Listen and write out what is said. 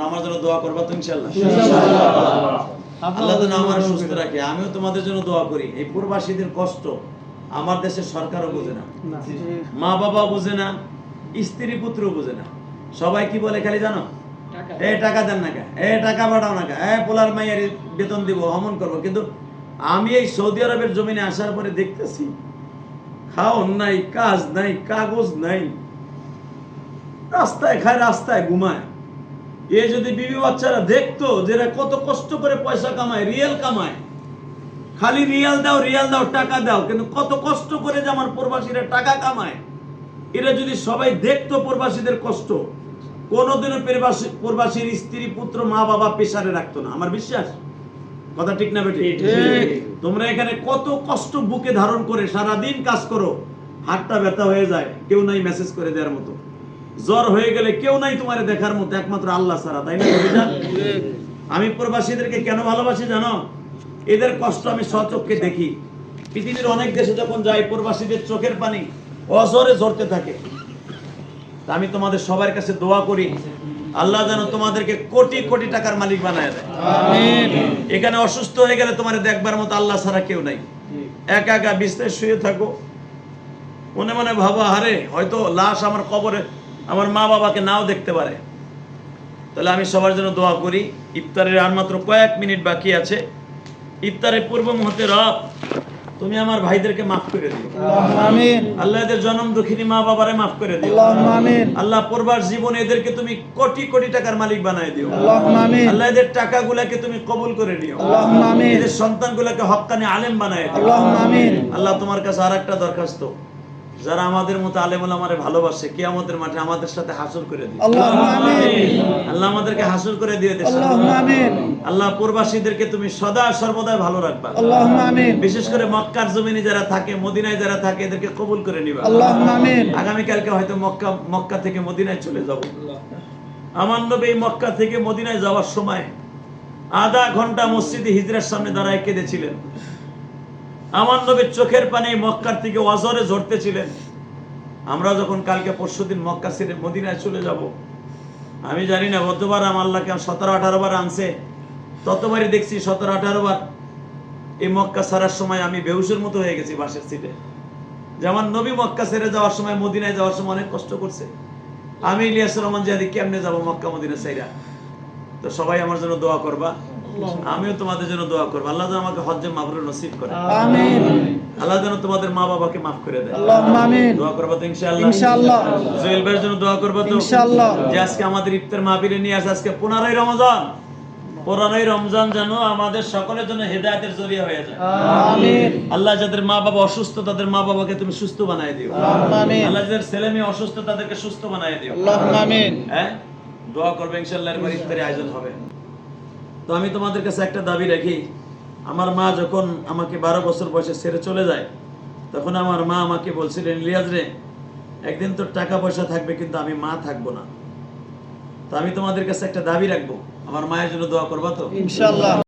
আমার জন্য দোয়া করবা তো ইনশাআল্লাহ। আল্লাহ যেন আমার সুস্থ রাখে। আমিও তোমাদের জন্য দোয়া করি। এই প্রবাসীদের কষ্ট আমার দেশের সরকারও বোঝে না, মা বাবা বোঝে না, স্ত্রী পুত্র বোঝে না। সবাই কি বলে খালি জানো, এ টাকা দেন না কে, এ টাকা পাঠাও না কে, এ পোলার মাইয়ের বেতন দিব, অমন করবো। কিন্তু আমি এই সৌদি আরবের জমিনে আসার পরে দেখতেছি খাওন নাই, কাজ নাই, কাগজ নাই, রাস্তায় খায়, রাস্তায় ঘুমায়। এ যদি বিবি বাচ্চারা দেখতো যে কত কষ্ট করে পয়সা কামায়, রিয়াল কামায়, খালি রিয়াল দাও টাকা দাও, কিন্তু কত কষ্ট করে যে আমার প্রবাসীরা টাকা কামায়, এরা যদি সবাই দেখতো প্রবাসীদের কষ্ট, কোনোদিনও প্রবাসীর স্ত্রী পুত্র মা বাবা পেশারে রাখতো না। আমার বিশ্বাস, কথা ঠিক না বেটি? তোমরা এখানে কত কষ্ট বুকে ধারণ করে সারাদিন কাজ করো, হাতটা ব্যথা হয়ে যায়, কেউ নাই মেসেজ করে দেওয়ার মতো, জ্বর হয়ে গেলে কেউ নাই তোমার দেখার মতো, একমাত্র আল্লাহ ছাড়া, তাই না? আমি প্রবাসীদেরকে কেন ভালোবাসি জানো? এদের কষ্ট আমি স্বচক্ষে দেখি। পৃথিবীর অনেক দেশে যখন যাই, প্রবাসীদের চোখের পানি অঝরে ঝরতে থাকে। আমি তোমাদের সবার কাছে দোয়া করি, আল্লাহ যেন তোমাদেরকে কোটি কোটি টাকার মালিক বানায় দেয়। আমিন। এখানে অসুস্থ হয়ে গেলে তোমার দেখবার মতো আল্লাহ ছাড়া কেউ নাই। একা একা বিছানায় শুয়ে থাকো, মনে মনে ভাবা, হারে হয়তো লাশ আমার কবরে আমার মা বাবাকে নাও দেখতে পারে। তাহলে আমি সবার জন্য দোয়া করি। ইফতারের আর মাত্র কয়েক মিনিট বাকি আছে। ইফতারের পূর্ব মুহূর্তে রব তুমি আমার ভাইদেরকে মাফ করে দিও, আমিন। আল্লাহ এদের জনম দুঃখিনী মা বাবারে মাফ করে দিও, আমিন। আল্লাহ প্রবাস জীবনে এদেরকে তুমি কোটি কোটি টাকার মালিক বানায় দিও, আমিন। আল্লাহ এদের টাকাগুলোকে তুমি কবুল করে নিও, আমিন। এদের সন্তানগুলোকে হক্কানি আলেম বানায় দিও, আমিন। আল্লাহ তোমার কাছে আরেকটা দরখাস্ত, যারা আমাদের মতো আলেম ওলামারে ভালোবাসে, কিয়ামতের মাঠে আমাদের সাথে হাসর করে দিও, আল্লাহুম্মা আমিন। আল্লাহ আমাদেরকে হাসর করে দিও, আল্লাহুম্মা আমিন। আল্লাহ প্রবাসীদেরকে তুমি সদা সর্বদা ভালো রাখবা, আল্লাহুম্মা আমিন। বিশেষ করে মক্কার জমিনে যারা থাকে, মদিনায় যারা থাকে, এদেরকে কবুল করে নিবা, আল্লাহুম্মা আমিন। আগামী কালকে হয়তো মক্কা থেকে মদিনায় চলে যাব। আমার নবী মক্কা থেকে মদিনায় যাওয়ার সময় আধা ঘন্টা মসজিদে হিজরার সামনে দাঁড়ায় কেঁদেছিলেন। আমার নবীর চোখের পানি মক্কার থেকে অজরে ঝরতেছিলেন। আমরা যখন কালকে পরশুদিন মক্কা ছেড়ে মদিনায় চলে যাব, আমি জানি না কতবার আমার আল্লাহকে 17-18 বার আনছে, ততবারই দেখছি 17-18 বার এই মক্কা ছাড়ার সময় আমি বেহুশের মতো হয়ে গেছি বাসের সিটে। যেমন নবী মক্কা ছেড়ে যাওয়ার সময়, মদিনায় যাওয়ার সময় অনেক কষ্ট করছে। আমি ইলিয়াস রহমান জিয়াদি কেমনে যাব মক্কা মদিনা ছাইরা? তো সবাই আমার জন্য দোয়া করবা, আমিও তোমাদের জন্য দোয়া করবো। আল্লাহ যেন আমাকে হজ্জে মাবরুর নসিব করে, আমিন। আল্লাহ যেন তোমাদের মা বাবাকে মাফ করে দেয়, আল্লাহুম্মা আমিন। দোয়া করবা তো ইনশাআল্লাহ? ইনশাআল্লাহ। জুয়েল ভাইয়ের জন্য দোয়া করবা তো ইনশাআল্লাহ? যে আজকে আমাদের ইফতার মাহফিলে নিয়ে আসে, আজকে 15ই রমজান, 15ই রমজান যেন আমাদের সকলের জন্য হেদায়েতের জরিয়া হয়ে যায়, আমিন। আল্লাহ যাদের মা বাবা অসুস্থ, তাদের মা বাবাকে তুমি সুস্থ বানায় দিও, আল্লাহুম্মা আমিন। আল্লাহ যাদের ছেলে মেয়ে অসুস্থ, তাদেরকে সুস্থ বানায় দিও, আল্লাহুম্মা আমিন। হ্যাঁ, দোয়া করবে ইনশাআল্লাহ। এরপর ইফতারের আয়োজন হবে। তো আমি তোমাদের কাছে একটা দাবি রাখি, আমার মা যখন আমাকে 12 বছর বয়সে ছেড়ে চলে যায়, তখন আমার মা আমাকে বলছিলেন, ইলিয়াস রে, একদিন তোর টাকা পয়সা থাকবে, কিন্তু আমি মা থাকবো না। তো আমি তোমাদের কাছে একটা দাবি রাখবো, আমার মায়ের জন্য দোয়া করবা তো ইনশাআল্লাহ?